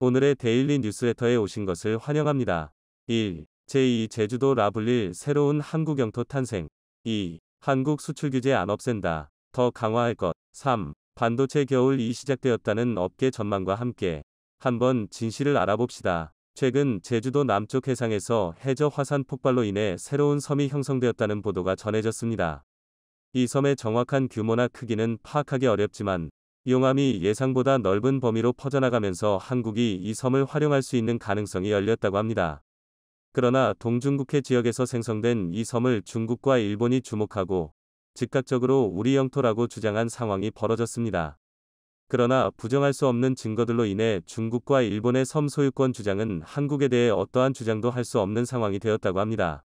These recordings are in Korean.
오늘의 데일리 뉴스레터에 오신 것을 환영합니다. 1. 제2 제주도 라블릴 새로운 한국 영토 탄생. 2. 한국 수출 규제 안 없앤다. 더 강화할 것. 3. 반도체 겨울이 시작되었다는 업계 전망과 함께 한번 진실을 알아봅시다. 최근 제주도 남쪽 해상에서 해저 화산 폭발로 인해 새로운 섬이 형성되었다는 보도가 전해졌습니다. 이 섬의 정확한 규모나 크기는 파악하기 어렵지만 용암이 예상보다 넓은 범위로 퍼져나가면서 한국이 이 섬을 활용할 수 있는 가능성이 열렸다고 합니다. 그러나 동중국해 지역에서 생성된 이 섬을 중국과 일본이 주목하고 즉각적으로 우리 영토라고 주장한 상황이 벌어졌습니다. 그러나 부정할 수 없는 증거들로 인해 중국과 일본의 섬 소유권 주장은 한국에 대해 어떠한 주장도 할 수 없는 상황이 되었다고 합니다.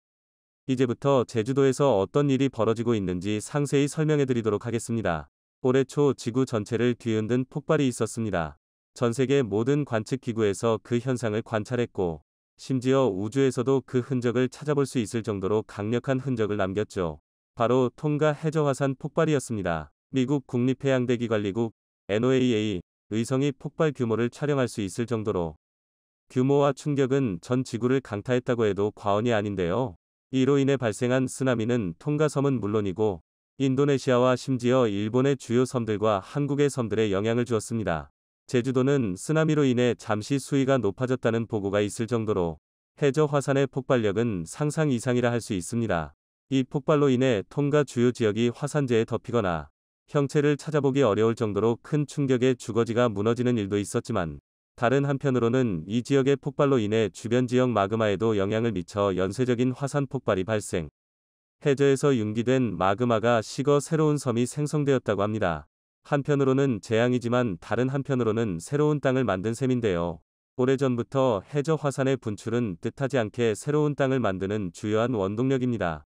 이제부터 제주도에서 어떤 일이 벌어지고 있는지 상세히 설명해 드리도록 하겠습니다. 올해 초 지구 전체를 뒤흔든 폭발이 있었습니다. 전 세계 모든 관측 기구에서 그 현상을 관찰했고, 심지어 우주에서도 그 흔적을 찾아볼 수 있을 정도로 강력한 흔적을 남겼죠. 바로 통가 해저 화산 폭발이었습니다. 미국 국립해양대기관리국 NOAA 의성이 폭발 규모를 촬영할 수 있을 정도로 규모와 충격은 전 지구를 강타했다고 해도 과언이 아닌데요. 이로 인해 발생한 쓰나미는 통가 섬은 물론이고 인도네시아와 심지어 일본의 주요 섬들과 한국의 섬들에 영향을 주었습니다. 제주도는 쓰나미로 인해 잠시 수위가 높아졌다는 보고가 있을 정도로 해저 화산의 폭발력은 상상 이상이라 할 수 있습니다. 이 폭발로 인해 통가 주요 지역이 화산재에 덮이거나 형체를 찾아보기 어려울 정도로 큰 충격에 주거지가 무너지는 일도 있었지만, 다른 한편으로는 이 지역의 폭발로 인해 주변 지역 마그마에도 영향을 미쳐 연쇄적인 화산 폭발이 발생. 해저에서 융기된 마그마가 식어 새로운 섬이 생성되었다고 합니다. 한편으로는 재앙이지만 다른 한편으로는 새로운 땅을 만든 셈인데요. 오래전부터 해저 화산의 분출은 뜻하지 않게 새로운 땅을 만드는 주요한 원동력입니다.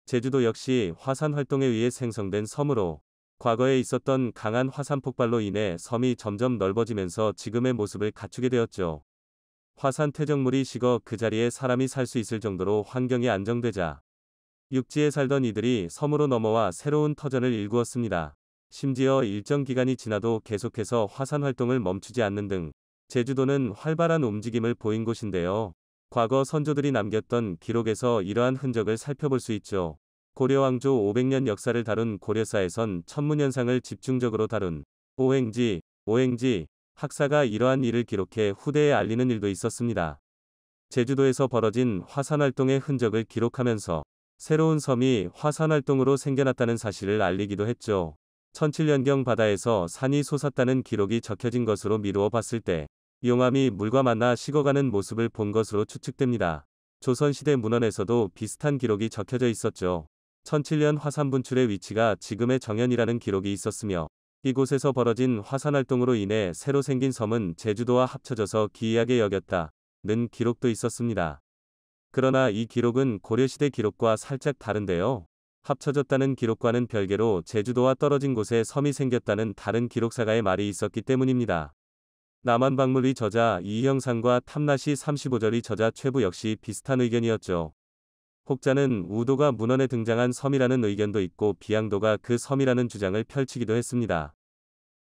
제주도 역시 화산 활동에 의해 생성된 섬으로 과거에 있었던 강한 화산 폭발로 인해 섬이 점점 넓어지면서 지금의 모습을 갖추게 되었죠. 화산 퇴적물이 식어 그 자리에 사람이 살 수 있을 정도로 환경이 안정되자 육지에 살던 이들이 섬으로 넘어와 새로운 터전을 일구었습니다. 심지어 일정 기간이 지나도 계속해서 화산 활동을 멈추지 않는 등 제주도는 활발한 움직임을 보인 곳인데요. 과거 선조들이 남겼던 기록에서 이러한 흔적을 살펴볼 수 있죠. 고려 왕조 500년 역사를 다룬 고려사에선 천문현상을 집중적으로 다룬 오행지 학사가 이러한 일을 기록해 후대에 알리는 일도 있었습니다. 제주도에서 벌어진 화산활동의 흔적을 기록하면서 새로운 섬이 화산활동으로 생겨났다는 사실을 알리기도 했죠. 1007년경 바다에서 산이 솟았다는 기록이 적혀진 것으로 미루어 봤을 때 용암이 물과 만나 식어가는 모습을 본 것으로 추측됩니다. 조선시대 문헌에서도 비슷한 기록이 적혀져 있었죠. 1007년 화산 분출의 위치가 지금의 정현이라는 기록이 있었으며, 이곳에서 벌어진 화산활동으로 인해 새로 생긴 섬은 제주도와 합쳐져서 기이하게 여겼다는 기록도 있었습니다. 그러나 이 기록은 고려시대 기록과 살짝 다른데요. 합쳐졌다는 기록과는 별개로 제주도와 떨어진 곳에 섬이 생겼다는 다른 기록사가의 말이 있었기 때문입니다. 남한박물의 저자 이형상과 탐나시 35절의 저자 최부 역시 비슷한 의견이었죠. 혹자는 우도가 문헌에 등장한 섬이라는 의견도 있고 비양도가 그 섬이라는 주장을 펼치기도 했습니다.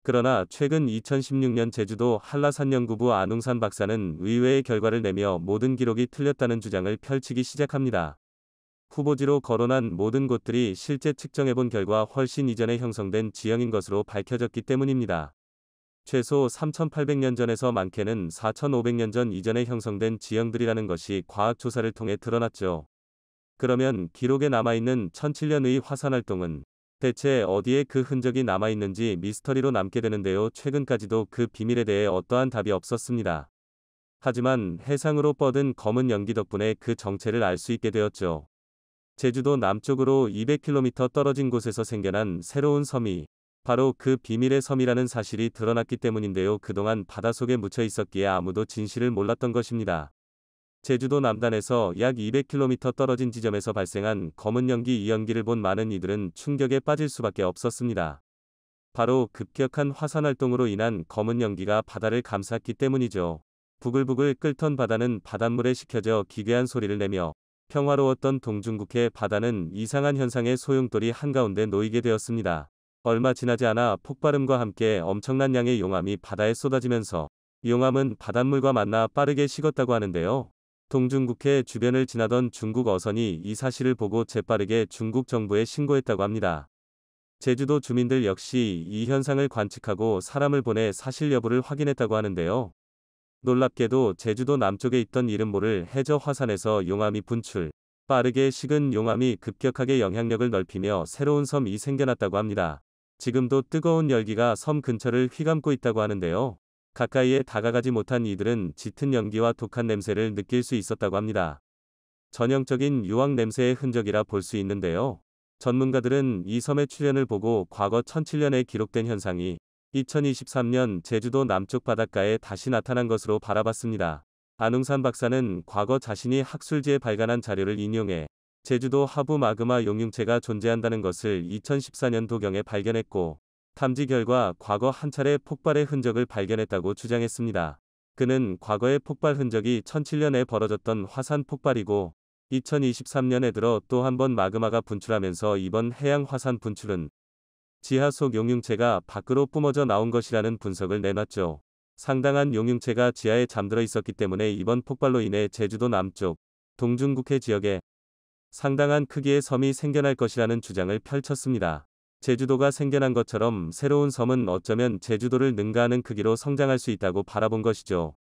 그러나 최근 2016년 제주도 한라산연구부 안웅산 박사는 의외의 결과를 내며 모든 기록이 틀렸다는 주장을 펼치기 시작합니다. 후보지로 거론한 모든 곳들이 실제 측정해본 결과 훨씬 이전에 형성된 지형인 것으로 밝혀졌기 때문입니다. 최소 3800년 전에서 많게는 4500년 전 이전에 형성된 지형들이라는 것이 과학조사를 통해 드러났죠. 그러면 기록에 남아있는 1007년의 화산활동은 대체 어디에 그 흔적이 남아있는지 미스터리로 남게 되는데요. 최근까지도 그 비밀에 대해 어떠한 답이 없었습니다. 하지만 해상으로 뻗은 검은 연기 덕분에 그 정체를 알 수 있게 되었죠. 제주도 남쪽으로 200km 떨어진 곳에서 생겨난 새로운 섬이 바로 그 비밀의 섬이라는 사실이 드러났기 때문인데요. 그동안 바닷속에 묻혀 있었기에 아무도 진실을 몰랐던 것입니다. 제주도 남단에서 약 200km 떨어진 지점에서 발생한 검은 연기, 이 연기를 본 많은 이들은 충격에 빠질 수밖에 없었습니다. 바로 급격한 화산활동으로 인한 검은 연기가 바다를 감쌌기 때문이죠. 부글부글 끓던 바다는 바닷물에 식혀져 기괴한 소리를 내며 평화로웠던 동중국해 바다는 이상한 현상의 소용돌이 한가운데 놓이게 되었습니다. 얼마 지나지 않아 폭발음과 함께 엄청난 양의 용암이 바다에 쏟아지면서 용암은 바닷물과 만나 빠르게 식었다고 하는데요. 동중국해 주변을 지나던 중국 어선이 이 사실을 보고 재빠르게 중국 정부에 신고했다고 합니다. 제주도 주민들 역시 이 현상을 관측하고 사람을 보내 사실 여부를 확인했다고 하는데요. 놀랍게도 제주도 남쪽에 있던 이름 모를 해저 화산에서 용암이 분출, 빠르게 식은 용암이 급격하게 영향력을 넓히며 새로운 섬이 생겨났다고 합니다. 지금도 뜨거운 열기가 섬 근처를 휘감고 있다고 하는데요. 가까이에 다가가지 못한 이들은 짙은 연기와 독한 냄새를 느낄 수 있었다고 합니다. 전형적인 유황 냄새의 흔적이라 볼 수 있는데요. 전문가들은 이 섬의 출현을 보고 과거 1007년에 기록된 현상이 2023년 제주도 남쪽 바닷가에 다시 나타난 것으로 바라봤습니다. 안웅산 박사는 과거 자신이 학술지에 발간한 자료를 인용해 제주도 하부 마그마 용융체가 존재한다는 것을 2014년도경에 발견했고, 탐지 결과 과거 한 차례 폭발의 흔적을 발견했다고 주장했습니다. 그는 과거의 폭발 흔적이 1007년에 벌어졌던 화산 폭발이고 2023년에 들어 또 한 번 마그마가 분출하면서 이번 해양 화산 분출은 지하 속 용융체가 밖으로 뿜어져 나온 것이라는 분석을 내놨죠. 상당한 용융체가 지하에 잠들어 있었기 때문에 이번 폭발로 인해 제주도 남쪽 동중국해 지역에 상당한 크기의 섬이 생겨날 것이라는 주장을 펼쳤습니다. 제주도가 생겨난 것처럼 새로운 섬은 어쩌면 제주도를 능가하는 크기로 성장할 수 있다고 바라본 것이죠.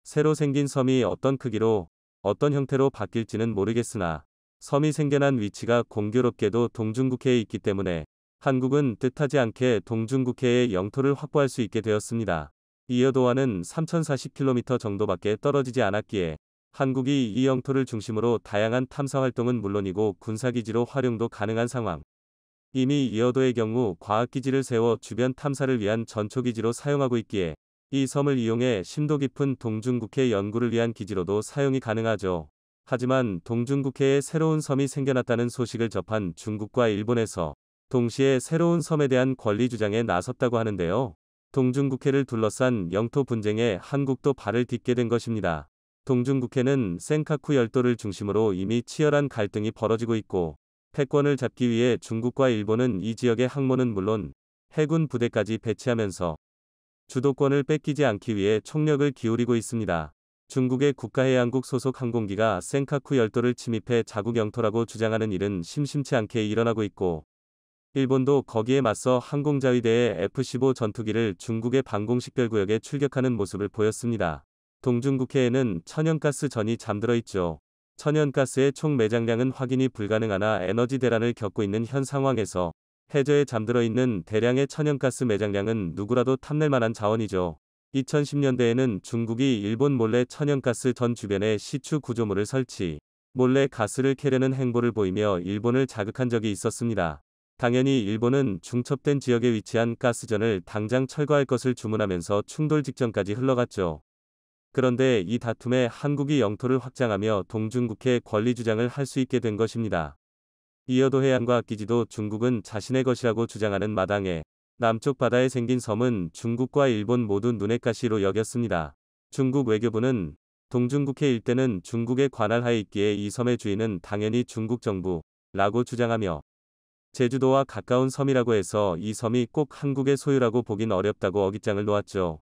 새로 생긴 섬이 어떤 크기로, 어떤 형태로 바뀔지는 모르겠으나 섬이 생겨난 위치가 공교롭게도 동중국해에 있기 때문에 한국은 뜻하지 않게 동중국해의 영토를 확보할 수 있게 되었습니다. 이어도와는 3040km 정도밖에 떨어지지 않았기에 한국이 이 영토를 중심으로 다양한 탐사 활동은 물론이고 군사기지로 활용도 가능한 상황. 이미 이어도의 경우 과학기지를 세워 주변 탐사를 위한 전초기지로 사용하고 있기에 이 섬을 이용해 심도 깊은 동중국해 연구를 위한 기지로도 사용이 가능하죠. 하지만 동중국해에 새로운 섬이 생겨났다는 소식을 접한 중국과 일본에서 동시에 새로운 섬에 대한 권리 주장에 나섰다고 하는데요. 동중국해를 둘러싼 영토 분쟁에 한국도 발을 딛게 된 것입니다. 동중국해는 센카쿠 열도를 중심으로 이미 치열한 갈등이 벌어지고 있고, 패권을 잡기 위해 중국과 일본은 이 지역의 항모는 물론 해군 부대까지 배치하면서 주도권을 뺏기지 않기 위해 총력을 기울이고 있습니다. 중국의 국가해양국 소속 항공기가 센카쿠 열도를 침입해 자국 영토라고 주장하는 일은 심심치 않게 일어나고 있고, 일본도 거기에 맞서 항공자위대의 F-15 전투기를 중국의 방공식별구역에 출격하는 모습을 보였습니다. 동중국해에는 천연가스 전이 잠들어 있죠. 천연가스의 총 매장량은 확인이 불가능하나 에너지 대란을 겪고 있는 현 상황에서 해저에 잠들어 있는 대량의 천연가스 매장량은 누구라도 탐낼 만한 자원이죠. 2010년대에는 중국이 일본 몰래 천연가스 전 주변에 시추 구조물을 설치, 몰래 가스를 캐려는 행보를 보이며 일본을 자극한 적이 있었습니다. 당연히 일본은 중첩된 지역에 위치한 가스전을 당장 철거할 것을 주문하면서 충돌 직전까지 흘러갔죠. 그런데 이 다툼에 한국이 영토를 확장하며 동중국해 권리 주장을 할 수 있게 된 것입니다. 이어도 해안과 기지도 중국은 자신의 것이라고 주장하는 마당에 남쪽 바다에 생긴 섬은 중국과 일본 모두 눈엣 가시로 여겼습니다. 중국 외교부는 동중국해 일대는 중국의 관할하에 있기에 이 섬의 주인은 당연히 중국 정부라고 주장하며 제주도와 가까운 섬이라고 해서 이 섬이 꼭 한국의 소유라고 보긴 어렵다고 어깃장을 놓았죠.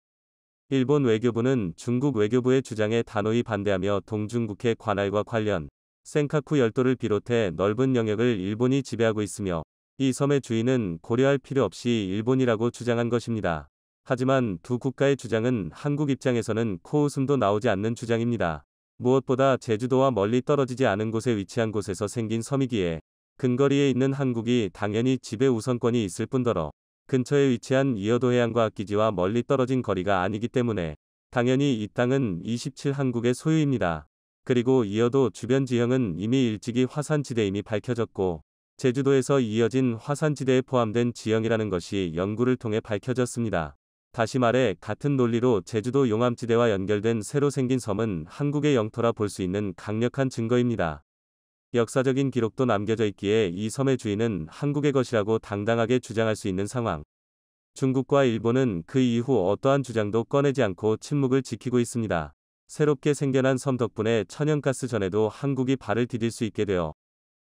일본 외교부는 중국 외교부의 주장에 단호히 반대하며 동중국해 관할과 관련 센카쿠 열도를 비롯해 넓은 영역을 일본이 지배하고 있으며 이 섬의 주인은 고려할 필요 없이 일본이라고 주장한 것입니다. 하지만 두 국가의 주장은 한국 입장에서는 코웃음도 나오지 않는 주장입니다. 무엇보다 제주도와 멀리 떨어지지 않은 곳에 위치한 곳에서 생긴 섬이기에 근거리에 있는 한국이 당연히 지배 우선권이 있을 뿐더러 근처에 위치한 이어도 해안과 기지와 멀리 떨어진 거리가 아니기 때문에 당연히 이 땅은 27 한국의 소유입니다. 그리고 이어도 주변 지형은 이미 일찍이 화산지대임이 밝혀졌고 제주도에서 이어진 화산지대에 포함된 지형이라는 것이 연구를 통해 밝혀졌습니다. 다시 말해 같은 논리로 제주도 용암지대와 연결된 새로 생긴 섬은 한국의 영토라 볼 수 있는 강력한 증거입니다. 역사적인 기록도 남겨져 있기에 이 섬의 주인은 한국의 것이라고 당당하게 주장할 수 있는 상황. 중국과 일본은 그 이후 어떠한 주장도 꺼내지 않고 침묵을 지키고 있습니다. 새롭게 생겨난 섬 덕분에 천연가스 전에도 한국이 발을 디딜 수 있게 되어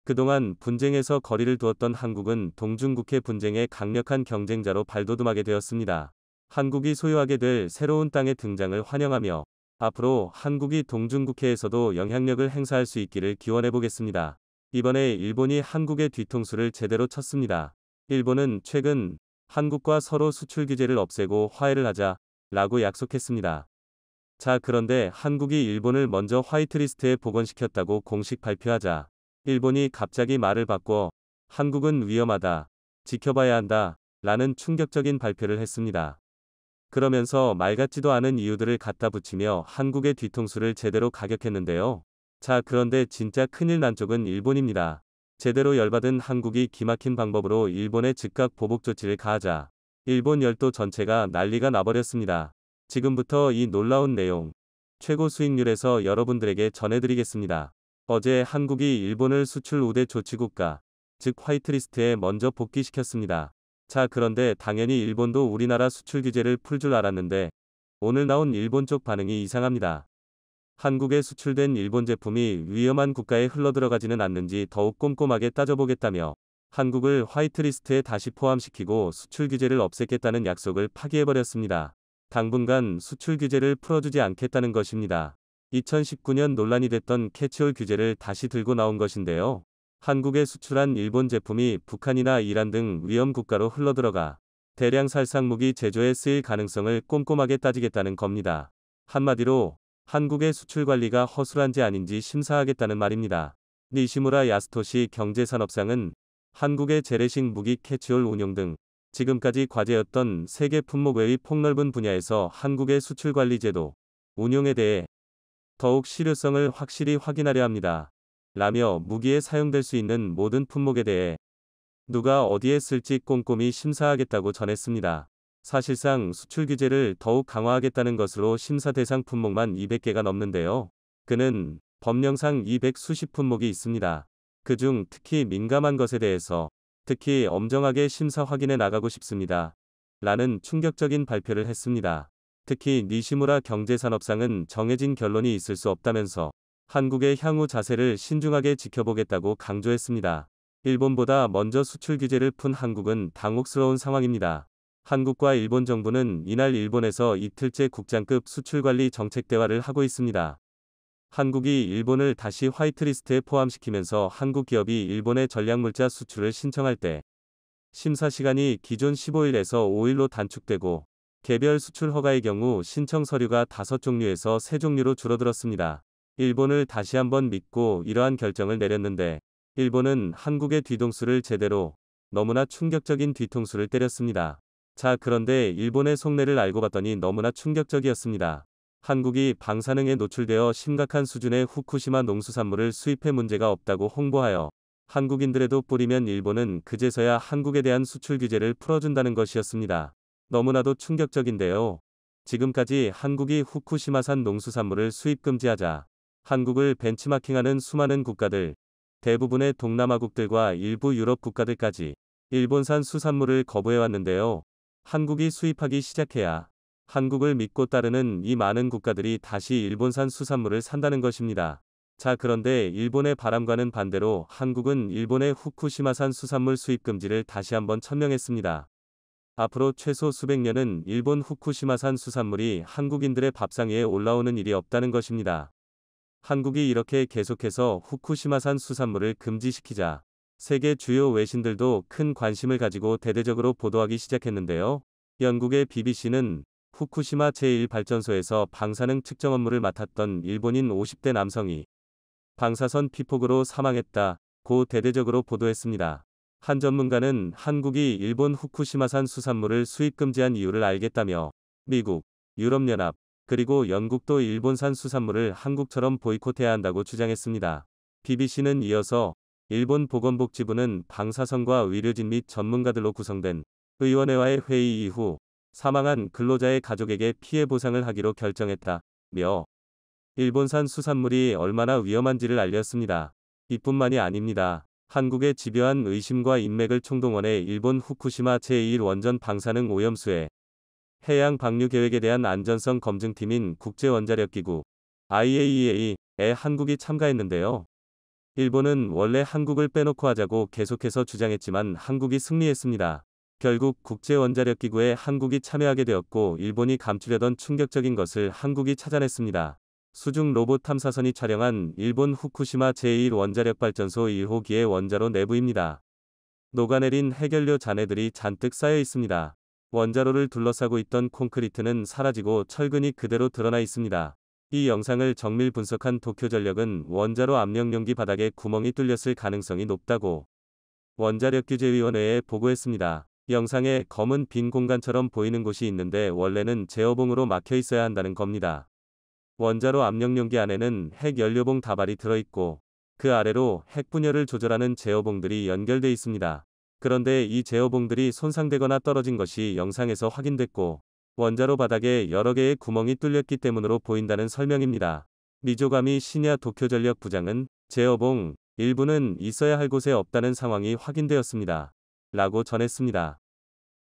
그동안 분쟁에서 거리를 두었던 한국은 동중국해 분쟁의 강력한 경쟁자로 발돋움하게 되었습니다. 한국이 소유하게 될 새로운 땅의 등장을 환영하며 앞으로 한국이 동중국해에서도 영향력을 행사할 수 있기를 기원해 보겠습니다. 이번에 일본이 한국의 뒤통수를 제대로 쳤습니다. 일본은 최근 한국과 서로 수출 규제를 없애고 화해를 하자 라고 약속했습니다. 자, 그런데 한국이 일본을 먼저 화이트리스트에 복원시켰다고 공식 발표하자 일본이 갑자기 말을 바꿔 한국은 위험하다, 지켜봐야 한다 라는 충격적인 발표를 했습니다. 그러면서 말 같지도 않은 이유들을 갖다 붙이며 한국의 뒤통수를 제대로 가격했는데요. 자, 그런데 진짜 큰일 난 쪽은 일본입니다. 제대로 열받은 한국이 기막힌 방법으로 일본에 즉각 보복 조치를 가하자 일본 열도 전체가 난리가 나버렸습니다. 지금부터 이 놀라운 내용 최고 수익률에서 여러분들에게 전해드리겠습니다. 어제 한국이 일본을 수출 우대 조치국가, 즉 화이트리스트에 먼저 복귀시켰습니다. 자, 그런데 당연히 일본도 우리나라 수출 규제를 풀 줄 알았는데 오늘 나온 일본 쪽 반응이 이상합니다. 한국에 수출된 일본 제품이 위험한 국가에 흘러들어가지는 않는지 더욱 꼼꼼하게 따져보겠다며 한국을 화이트리스트에 다시 포함시키고 수출 규제를 없애겠다는 약속을 파기해버렸습니다. 당분간 수출 규제를 풀어주지 않겠다는 것입니다. 2019년 논란이 됐던 캐치홀 규제를 다시 들고 나온 것인데요. 한국에 수출한 일본 제품이 북한이나 이란 등 위험 국가로 흘러들어가 대량 살상 무기 제조에 쓰일 가능성을 꼼꼼하게 따지겠다는 겁니다. 한마디로 한국의 수출 관리가 허술한지 아닌지 심사하겠다는 말입니다. 니시무라 야스토시 경제산업상은 한국의 재래식 무기 캐치홀 운용 등 지금까지 과제였던 세계 품목 외의 폭넓은 분야에서 한국의 수출 관리 제도 운용에 대해 더욱 실효성을 확실히 확인하려 합니다. 라며 무기에 사용될 수 있는 모든 품목에 대해 누가 어디에 쓸지 꼼꼼히 심사하겠다고 전했습니다. 사실상 수출 규제를 더욱 강화하겠다는 것으로 심사 대상 품목만 200개가 넘는데요. 그는 법령상 200 수십 품목이 있습니다. 그중 특히 민감한 것에 대해서 특히 엄정하게 심사 확인해 나가고 싶습니다. 라는 충격적인 발표를 했습니다. 특히 니시무라 경제산업상은 정해진 결론이 있을 수 없다면서 한국의 향후 자세를 신중하게 지켜보겠다고 강조했습니다. 일본보다 먼저 수출 규제를 푼 한국은 당혹스러운 상황입니다. 한국과 일본 정부는 이날 일본에서 이틀째 국장급 수출관리 정책 대화를 하고 있습니다. 한국이 일본을 다시 화이트리스트에 포함시키면서 한국 기업이 일본의 전략물자 수출을 신청할 때 심사 시간이 기존 15일에서 5일로 단축되고 개별 수출 허가의 경우 신청 서류가 5종류에서 3종류로 줄어들었습니다. 일본을 다시 한번 믿고 이러한 결정을 내렸는데 일본은 한국의 뒤통수를 제대로 너무나 충격적인 뒤통수를 때렸습니다. 자, 그런데 일본의 속내를 알고 봤더니 너무나 충격적이었습니다. 한국이 방사능에 노출되어 심각한 수준의 후쿠시마 농수산물을 수입해 문제가 없다고 홍보하여 한국인들에도 뿌리면 일본은 그제서야 한국에 대한 수출 규제를 풀어준다는 것이었습니다. 너무나도 충격적인데요. 지금까지 한국이 후쿠시마산 농수산물을 수입 금지하자 한국을 벤치마킹하는 수많은 국가들, 대부분의 동남아국들과 일부 유럽 국가들까지 일본산 수산물을 거부해왔는데요. 한국이 수입하기 시작해야 한국을 믿고 따르는 이 많은 국가들이 다시 일본산 수산물을 산다는 것입니다. 자, 그런데 일본의 바람과는 반대로 한국은 일본의 후쿠시마산 수산물 수입 금지를 다시 한번 천명했습니다. 앞으로 최소 수백 년은 일본 후쿠시마산 수산물이 한국인들의 밥상 위에 올라오는 일이 없다는 것입니다. 한국이 이렇게 계속해서 후쿠시마산 수산물을 금지시키자 세계 주요 외신들도 큰 관심을 가지고 대대적으로 보도하기 시작했는데요. 영국의 BBC는 후쿠시마 제1발전소에서 방사능 측정 업무를 맡았던 일본인 50대 남성이 방사선 피폭으로 사망했다고 대대적으로 보도했습니다. 한 전문가는 한국이 일본 후쿠시마산 수산물을 수입 금지한 이유를 알겠다며 미국, 유럽연합, 그리고 영국도 일본산 수산물을 한국처럼 보이콧해야 한다고 주장했습니다. BBC는 이어서 일본 보건복지부는 방사선과 의료진 및 전문가들로 구성된 의원회와의 회의 이후 사망한 근로자의 가족에게 피해 보상을 하기로 결정했다며 일본산 수산물이 얼마나 위험한지를 알렸습니다. 이뿐만이 아닙니다. 한국의 집요한 의심과 인맥을 총동원해 일본 후쿠시마 제1 원전 방사능 오염수의 해양 방류 계획에 대한 안전성 검증팀인 국제원자력기구 IAEA에 한국이 참가했는데요. 일본은 원래 한국을 빼놓고 하자고 계속해서 주장했지만 한국이 승리했습니다. 결국 국제원자력기구에 한국이 참여하게 되었고 일본이 감추려던 충격적인 것을 한국이 찾아냈습니다. 수중 로봇 탐사선이 촬영한 일본 후쿠시마 제1원자력발전소 1호기의 원자로 내부입니다. 녹아내린 해결료 잔해들이 잔뜩 쌓여 있습니다. 원자로를 둘러싸고 있던 콘크리트는 사라지고 철근이 그대로 드러나 있습니다. 이 영상을 정밀 분석한 도쿄전력은 원자로 압력용기 바닥에 구멍이 뚫렸을 가능성이 높다고 원자력규제위원회에 보고했습니다. 영상에 검은 빈 공간처럼 보이는 곳이 있는데 원래는 제어봉으로 막혀 있어야 한다는 겁니다. 원자로 압력용기 안에는 핵연료봉 다발이 들어있고 그 아래로 핵분열을 조절하는 제어봉들이 연결돼 있습니다. 그런데 이 제어봉들이 손상되거나 떨어진 것이 영상에서 확인됐고 원자로 바닥에 여러 개의 구멍이 뚫렸기 때문으로 보인다는 설명입니다. 미조가미 시냐 도쿄전력 부장은 제어봉 일부는 있어야 할 곳에 없다는 상황이 확인되었습니다. 라고 전했습니다.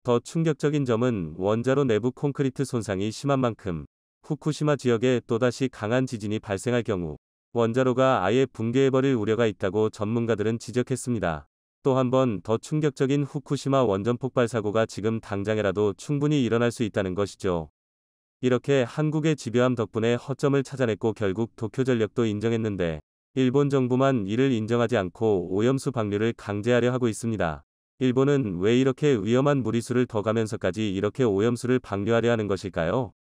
더 충격적인 점은 원자로 내부 콘크리트 손상이 심한 만큼 후쿠시마 지역에 또다시 강한 지진이 발생할 경우 원자로가 아예 붕괴해버릴 우려가 있다고 전문가들은 지적했습니다. 또 한 번 더 충격적인 후쿠시마 원전 폭발 사고가 지금 당장이라도 충분히 일어날 수 있다는 것이죠. 이렇게 한국의 집요함 덕분에 허점을 찾아냈고 결국 도쿄전력도 인정했는데 일본 정부만 이를 인정하지 않고 오염수 방류를 강제하려 하고 있습니다. 일본은 왜 이렇게 위험한 무리수를 더 가면서까지 이렇게 오염수를 방류하려 하는 것일까요?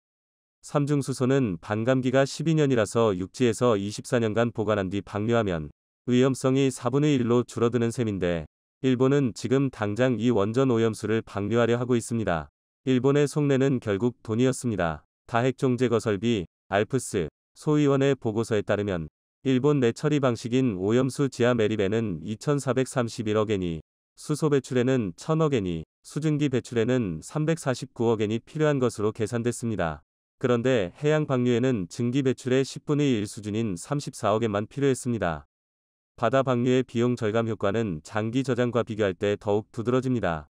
삼중수소는 반감기가 12년이라서 육지에서 24년간 보관한 뒤 방류하면 위험성이 4분의 1로 줄어드는 셈인데 일본은 지금 당장 이 원전 오염수를 방류하려 하고 있습니다. 일본의 속내는 결국 돈이었습니다. 다핵종 제거 설비, 알프스, 소위원회 보고서에 따르면 일본 내 처리 방식인 오염수 지하 매립에는 2,431억엔이, 수소 배출에는 1,000억엔이, 수증기 배출에는 349억엔이 필요한 것으로 계산됐습니다. 그런데 해양 방류에는 증기 배출의 10분의 1 수준인 34억엔만 필요했습니다. 바다 방류의 비용 절감 효과는 장기 저장과 비교할 때 더욱 두드러집니다.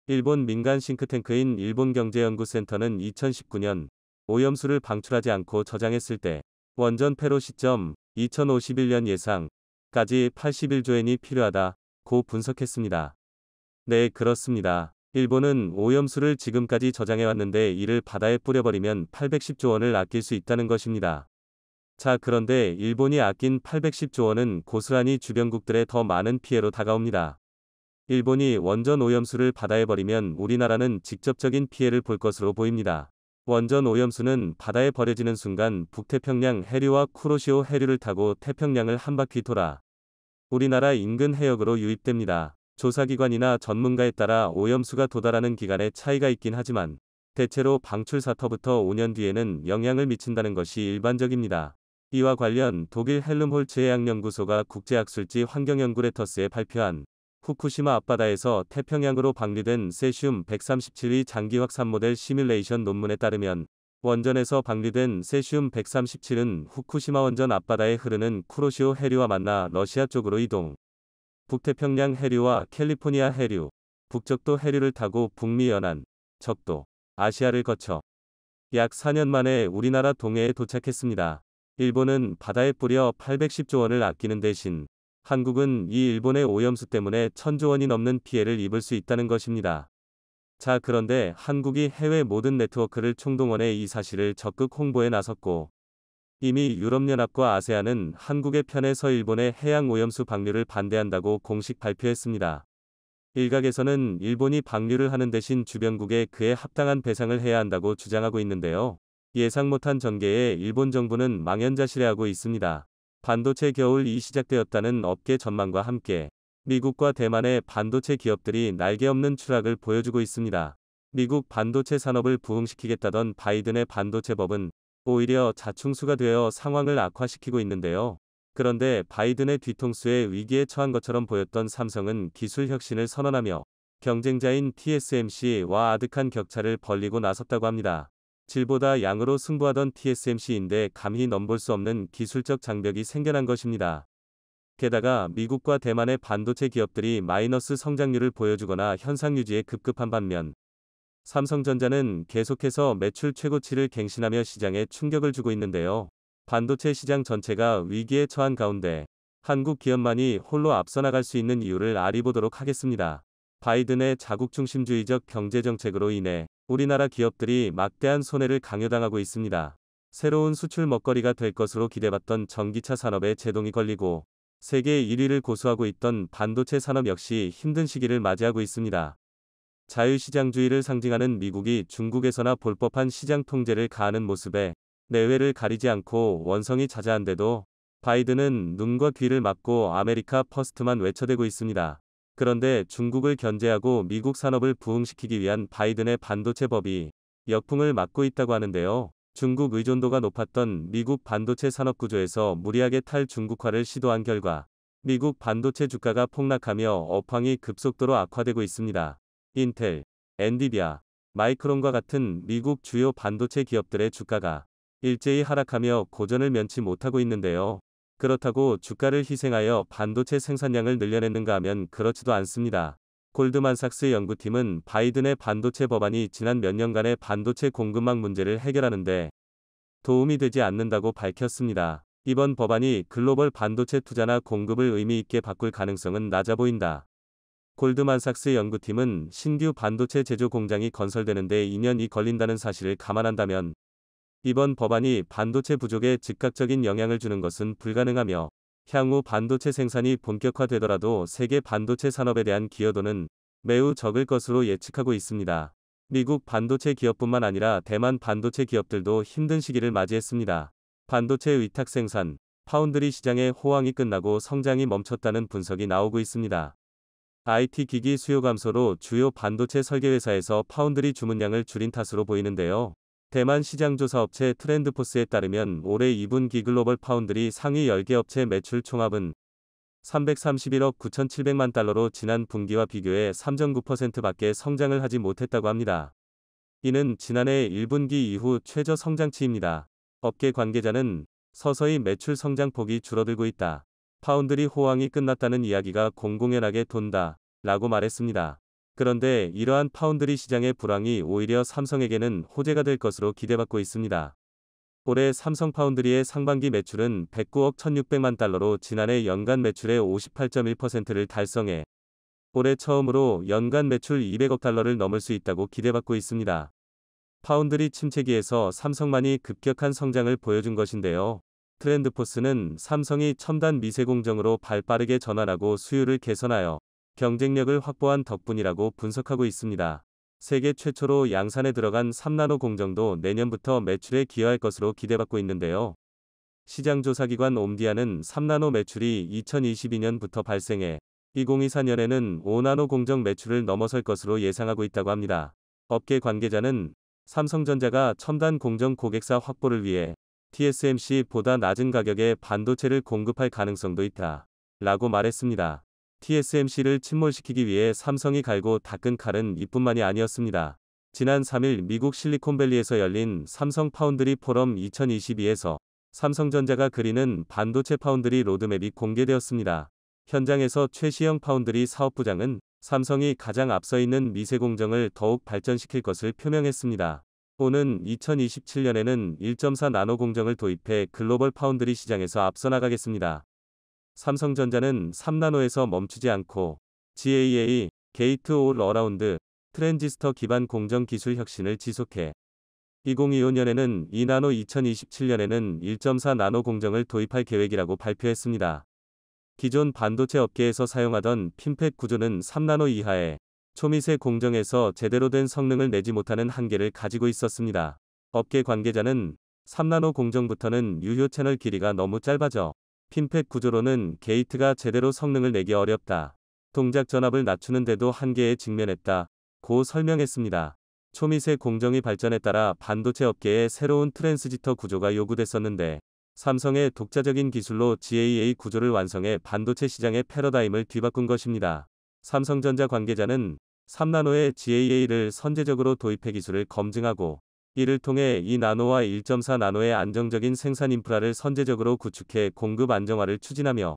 일본 민간 싱크탱크인 일본경제연구센터는 2019년 오염수를 방출하지 않고 저장했을 때 원전 폐로 시점 2051년 예상까지 81조엔이 필요하다고 분석했습니다. 네, 그렇습니다. 일본은 오염수를 지금까지 저장해왔는데 이를 바다에 뿌려버리면 810조 원을 아낄 수 있다는 것입니다. 자, 그런데 일본이 아낀 810조 원은 고스란히 주변국들에 더 많은 피해로 다가옵니다. 일본이 원전 오염수를 바다에 버리면 우리나라는 직접적인 피해를 볼 것으로 보입니다. 원전 오염수는 바다에 버려지는 순간 북태평양 해류와 쿠로시오 해류를 타고 태평양을 한 바퀴 돌아 우리나라 인근 해역으로 유입됩니다. 조사기관이나 전문가에 따라 오염수가 도달하는 기간에 차이가 있긴 하지만 대체로 방출사터부터 5년 뒤에는 영향을 미친다는 것이 일반적입니다. 이와 관련 독일 헬름홀츠 해양연구소가 국제학술지 환경연구레터스에 발표한 후쿠시마 앞바다에서 태평양으로 방류된 세슘 137의 장기 확산 모델 시뮬레이션 논문에 따르면 원전에서 방류된 세슘 137은 후쿠시마 원전 앞바다에 흐르는 쿠로시오 해류와 만나 러시아 쪽으로 이동. 북태평양 해류와 캘리포니아 해류, 북적도 해류를 타고 북미 연안, 적도, 아시아를 거쳐 약 4년 만에 우리나라 동해에 도착했습니다. 일본은 바다에 뿌려 810조 원을 아끼는 대신 한국은 이 일본의 오염수 때문에 1,000조 원이 넘는 피해를 입을 수 있다는 것입니다. 자, 그런데 한국이 해외 모든 네트워크를 총동원해 이 사실을 적극 홍보에 나섰고 이미 유럽연합과 아세안은 한국의 편에 서 일본의 해양 오염수 방류를 반대한다고 공식 발표했습니다. 일각에서는 일본이 방류를 하는 대신 주변국에 그에 합당한 배상을 해야 한다고 주장하고 있는데요. 예상 못한 전개에 일본 정부는 망연자실해하고 있습니다. 반도체 겨울이 시작되었다는 업계 전망과 함께 미국과 대만의 반도체 기업들이 날개 없는 추락을 보여주고 있습니다. 미국 반도체 산업을 부흥시키겠다던 바이든의 반도체법은 오히려 자충수가 되어 상황을 악화시키고 있는데요. 그런데 바이든의 뒤통수에 위기에 처한 것처럼 보였던 삼성은 기술 혁신을 선언하며 경쟁자인 TSMC와 아득한 격차를 벌리고 나섰다고 합니다. 질보다 양으로 승부하던 TSMC인데 감히 넘볼 수 없는 기술적 장벽이 생겨난 것입니다. 게다가 미국과 대만의 반도체 기업들이 마이너스 성장률을 보여주거나 현상 유지에 급급한 반면 삼성전자는 계속해서 매출 최고치를 갱신하며 시장에 충격을 주고 있는데요. 반도체 시장 전체가 위기에 처한 가운데 한국 기업만이 홀로 앞서 나갈 수 있는 이유를 알아보도록 하겠습니다. 바이든의 자국중심주의적 경제정책으로 인해 우리나라 기업들이 막대한 손해를 강요당하고 있습니다. 새로운 수출 먹거리가 될 것으로 기대받던 전기차 산업에 제동이 걸리고 세계 1위를 고수하고 있던 반도체 산업 역시 힘든 시기를 맞이하고 있습니다. 자유시장주의를 상징하는 미국이 중국에서나 볼 법한 시장 통제를 가하는 모습에 내외를 가리지 않고 원성이 자자한데도 바이든은 눈과 귀를 막고 아메리카 퍼스트만 외쳐대고 있습니다. 그런데 중국을 견제하고 미국 산업을 부흥시키기 위한 바이든의 반도체 법이 역풍을 맞고 있다고 하는데요. 중국 의존도가 높았던 미국 반도체 산업 구조에서 무리하게 탈중국화를 시도한 결과 미국 반도체 주가가 폭락하며 업황이 급속도로 악화되고 있습니다. 인텔, 엔비디아, 마이크론과 같은 미국 주요 반도체 기업들의 주가가 일제히 하락하며 고전을 면치 못하고 있는데요. 그렇다고 주가를 희생하여 반도체 생산량을 늘려냈는가 하면 그렇지도 않습니다. 골드만삭스 연구팀은 바이든의 반도체 법안이 지난 몇 년간의 반도체 공급망 문제를 해결하는 데 도움이 되지 않는다고 밝혔습니다. 이번 법안이 글로벌 반도체 투자나 공급을 의미 있게 바꿀 가능성은 낮아 보인다. 골드만삭스 연구팀은 신규 반도체 제조 공장이 건설되는 데 2년이 걸린다는 사실을 감안한다면 이번 법안이 반도체 부족에 즉각적인 영향을 주는 것은 불가능하며 향후 반도체 생산이 본격화되더라도 세계 반도체 산업에 대한 기여도는 매우 적을 것으로 예측하고 있습니다. 미국 반도체 기업뿐만 아니라 대만 반도체 기업들도 힘든 시기를 맞이했습니다. 반도체 위탁 생산, 파운드리 시장의 호황이 끝나고 성장이 멈췄다는 분석이 나오고 있습니다. IT 기기 수요 감소로 주요 반도체 설계회사에서 파운드리 주문량을 줄인 탓으로 보이는데요. 대만 시장조사업체 트렌드포스에 따르면 올해 2분기 글로벌 파운드리 상위 10개 업체 매출 총합은 331억 9,700만 달러로 지난 분기와 비교해 3.9%밖에 성장을 하지 못했다고 합니다. 이는 지난해 1분기 이후 최저 성장치입니다. 업계 관계자는 서서히 매출 성장폭이 줄어들고 있다. 파운드리 호황이 끝났다는 이야기가 공공연하게 돈다. 라고 말했습니다. 그런데 이러한 파운드리 시장의 불황이 오히려 삼성에게는 호재가 될 것으로 기대받고 있습니다. 올해 삼성 파운드리의 상반기 매출은 109억 1,600만 달러로 지난해 연간 매출의 58.1%를 달성해 올해 처음으로 연간 매출 200억 달러를 넘을 수 있다고 기대받고 있습니다. 파운드리 침체기에서 삼성만이 급격한 성장을 보여준 것인데요. 트렌드포스는 삼성이 첨단 미세 공정으로 발빠르게 전환하고 수율을 개선하여 경쟁력을 확보한 덕분이라고 분석하고 있습니다. 세계 최초로 양산에 들어간 3나노 공정도 내년부터 매출에 기여할 것으로 기대받고 있는데요. 시장조사기관 옴디아는 3나노 매출이 2022년부터 발생해 2024년에는 5나노 공정 매출을 넘어설 것으로 예상하고 있다고 합니다. 업계 관계자는 삼성전자가 첨단 공정 고객사 확보를 위해 TSMC보다 낮은 가격에 반도체를 공급할 가능성도 있다. 라고 말했습니다. TSMC를 침몰시키기 위해 삼성이 갈고 닦은 칼은 이뿐만이 아니었습니다. 지난 3일 미국 실리콘밸리에서 열린 삼성 파운드리 포럼 2022에서 삼성전자가 그리는 반도체 파운드리 로드맵이 공개되었습니다. 현장에서 최시영 파운드리 사업부장은 삼성이 가장 앞서 있는 미세 공정을 더욱 발전시킬 것을 표명했습니다. 오는 2027년에는 1.4 나노 공정을 도입해 글로벌 파운드리 시장에서 앞서 나가겠습니다. 삼성전자는 3나노에서 멈추지 않고 GAA, 게이트 올 어라운드, 트랜지스터 기반 공정 기술 혁신을 지속해 2025년에는 2나노 2027년에는 1.4 나노 공정을 도입할 계획이라고 발표했습니다. 기존 반도체 업계에서 사용하던 핀팻 구조는 3나노 이하의 초미세 공정에서 제대로 된 성능을 내지 못하는 한계를 가지고 있었습니다. 업계 관계자는 3나노 공정부터는 유효 채널 길이가 너무 짧아져 핀팻 구조로는 게이트가 제대로 성능을 내기 어렵다. 동작 전압을 낮추는데도 한계에 직면했다. 고 설명했습니다. 초미세 공정이 발전에 따라 반도체 업계에 새로운 트랜스지터 구조가 요구됐었는데 삼성의 독자적인 기술로 GAA 구조를 완성해 반도체 시장의 패러다임을 뒤바꾼 것입니다. 삼성전자 관계자는 3나노의 GAA를 선제적으로 도입해 기술을 검증하고 이를 통해 2나노와 1.4 나노의 안정적인 생산 인프라를 선제적으로 구축해 공급 안정화를 추진하며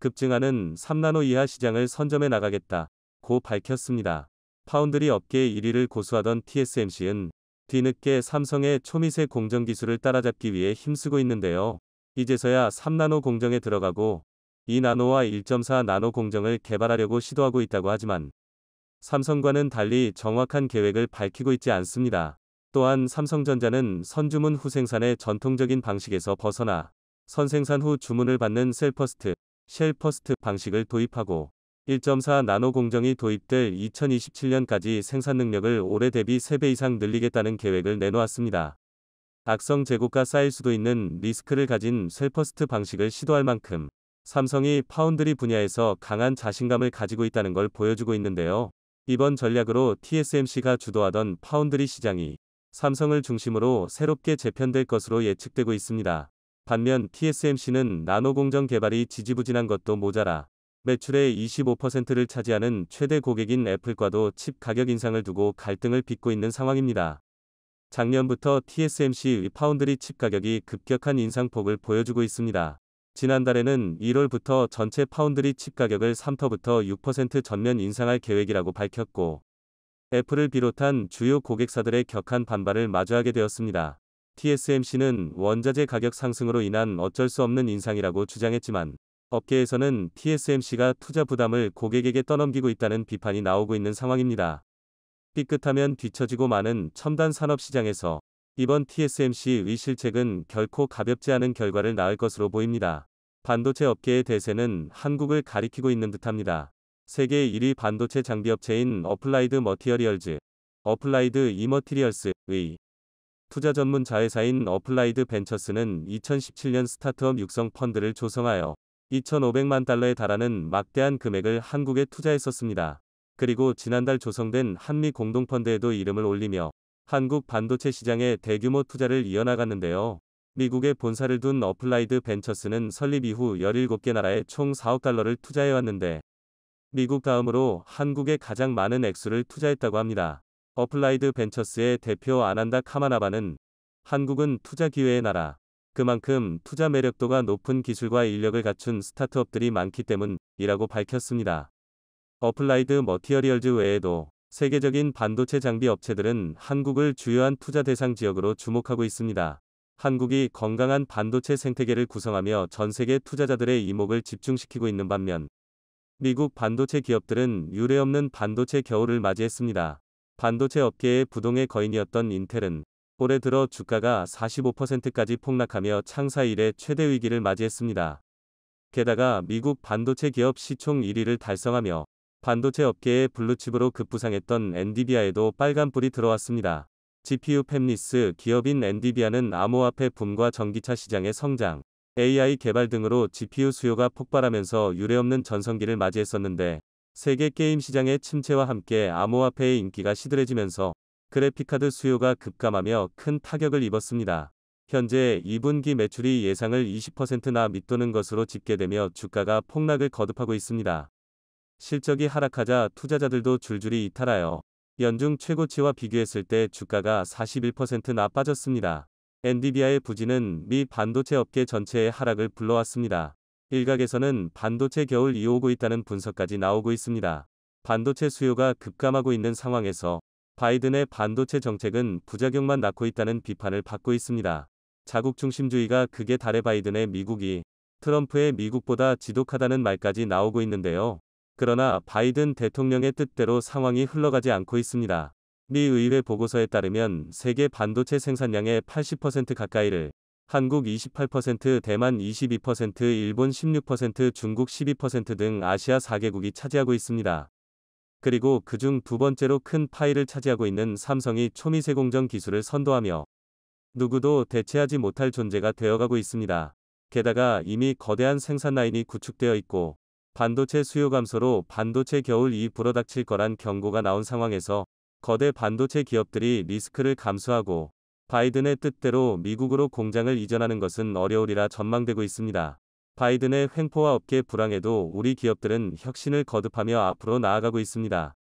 급증하는 3나노 이하 시장을 선점해 나가겠다. 고 밝혔습니다. 파운드리 업계 1위를 고수하던 TSMC는 뒤늦게 삼성의 초미세 공정 기술을 따라잡기 위해 힘쓰고 있는데요. 이제서야 3나노 공정에 들어가고 2나노와 1.4 나노 공정을 개발하려고 시도하고 있다고 하지만 삼성과는 달리 정확한 계획을 밝히고 있지 않습니다. 또한 삼성전자는 선주문 후 생산의 전통적인 방식에서 벗어나 선생산 후 주문을 받는 셀퍼스트, 쉘퍼스트 방식을 도입하고 1.4 나노 공정이 도입될 2027년까지 생산 능력을 올해 대비 3배 이상 늘리겠다는 계획을 내놓았습니다. 악성 재고가 쌓일 수도 있는 리스크를 가진 쉘퍼스트 방식을 시도할 만큼 삼성이 파운드리 분야에서 강한 자신감을 가지고 있다는 걸 보여주고 있는데요. 이번 전략으로 TSMC가 주도하던 파운드리 시장이 삼성을 중심으로 새롭게 재편될 것으로 예측되고 있습니다. 반면 TSMC는 나노 공정 개발이 지지부진한 것도 모자라 매출의 25%를 차지하는 최대 고객인 애플과도 칩 가격 인상을 두고 갈등을 빚고 있는 상황입니다. 작년부터 TSMC의 파운드리 칩 가격이 급격한 인상폭을 보여주고 있습니다. 지난달에는 1월부터 전체 파운드리 칩 가격을 3%부터 6% 전면 인상할 계획이라고 밝혔고 애플을 비롯한 주요 고객사들의 격한 반발을 마주하게 되었습니다. TSMC는 원자재 가격 상승으로 인한 어쩔 수 없는 인상이라고 주장했지만 업계에서는 TSMC가 투자 부담을 고객에게 떠넘기고 있다는 비판이 나오고 있는 상황입니다. 삐끗하면 뒤처지고 마는 첨단 산업 시장에서 이번 TSMC의 실책은 결코 가볍지 않은 결과를 낳을 것으로 보입니다. 반도체 업계의 대세는 한국을 가리키고 있는 듯합니다. 세계 1위 반도체 장비 업체인 어플라이드 머티리얼즈, 어플라이드 이머티리얼스의 투자 전문 자회사인 어플라이드 벤처스는 2017년 스타트업 육성 펀드를 조성하여 2,500만 달러에 달하는 막대한 금액을 한국에 투자했었습니다. 그리고 지난달 조성된 한미 공동펀드에도 이름을 올리며 한국 반도체 시장에 대규모 투자를 이어나갔는데요. 미국에 본사를 둔 어플라이드 벤처스는 설립 이후 17개 나라에 총 4억 달러를 투자해왔는데 미국 다음으로 한국에 가장 많은 액수를 투자했다고 합니다. 어플라이드 벤처스의 대표 아난다 카마나바는 한국은 투자 기회의 나라, 그만큼 투자 매력도가 높은 기술과 인력을 갖춘 스타트업들이 많기 때문이라고 밝혔습니다. 어플라이드 머티리얼즈 외에도 세계적인 반도체 장비 업체들은 한국을 주요한 투자 대상 지역으로 주목하고 있습니다. 한국이 건강한 반도체 생태계를 구성하며 전 세계 투자자들의 이목을 집중시키고 있는 반면 미국 반도체 기업들은 유례없는 반도체 겨울을 맞이했습니다. 반도체 업계의 부동의 거인이었던 인텔은 올해 들어 주가가 45%까지 폭락하며 창사 이래 최대 위기를 맞이했습니다. 게다가 미국 반도체 기업 시총 1위를 달성하며 반도체 업계의 블루칩으로 급부상했던 엔비디아에도 빨간불이 들어왔습니다. GPU 팹리스 기업인 엔비디아는 암호화폐 붐과 전기차 시장의 성장, AI 개발 등으로 GPU 수요가 폭발하면서 유례없는 전성기를 맞이했었는데 세계 게임 시장의 침체와 함께 암호화폐의 인기가 시들해지면서 그래픽카드 수요가 급감하며 큰 타격을 입었습니다. 현재 2분기 매출이 예상을 20%나 밑도는 것으로 집계되며 주가가 폭락을 거듭하고 있습니다. 실적이 하락하자 투자자들도 줄줄이 이탈하여 연중 최고치와 비교했을 때 주가가 41%나 빠졌습니다. 엔비디아의 부진은 미 반도체 업계 전체의 하락을 불러왔습니다. 일각에서는 반도체 겨울 이어오고 있다는 분석까지 나오고 있습니다. 반도체 수요가 급감하고 있는 상황에서 바이든의 반도체 정책은 부작용만 낳고 있다는 비판을 받고 있습니다. 자국 중심주의가 극에 달해 바이든의 미국이 트럼프의 미국보다 지독하다는 말까지 나오고 있는데요. 그러나 바이든 대통령의 뜻대로 상황이 흘러가지 않고 있습니다. 미 의회 보고서에 따르면 세계 반도체 생산량의 80% 가까이를 한국 28%, 대만 22%, 일본 16%, 중국 12% 등 아시아 4개국이 차지하고 있습니다. 그리고 그중 두 번째로 큰 파이를 차지하고 있는 삼성이 초미세 공정 기술을 선도하며 누구도 대체하지 못할 존재가 되어가고 있습니다. 게다가 이미 거대한 생산 라인이 구축되어 있고 반도체 수요 감소로 반도체 겨울이 불어닥칠 거란 경고가 나온 상황에서 거대 반도체 기업들이 리스크를 감수하고 바이든의 뜻대로 미국으로 공장을 이전하는 것은 어려우리라 전망되고 있습니다. 바이든의 횡포와 업계 불황에도 우리 기업들은 혁신을 거듭하며 앞으로 나아가고 있습니다.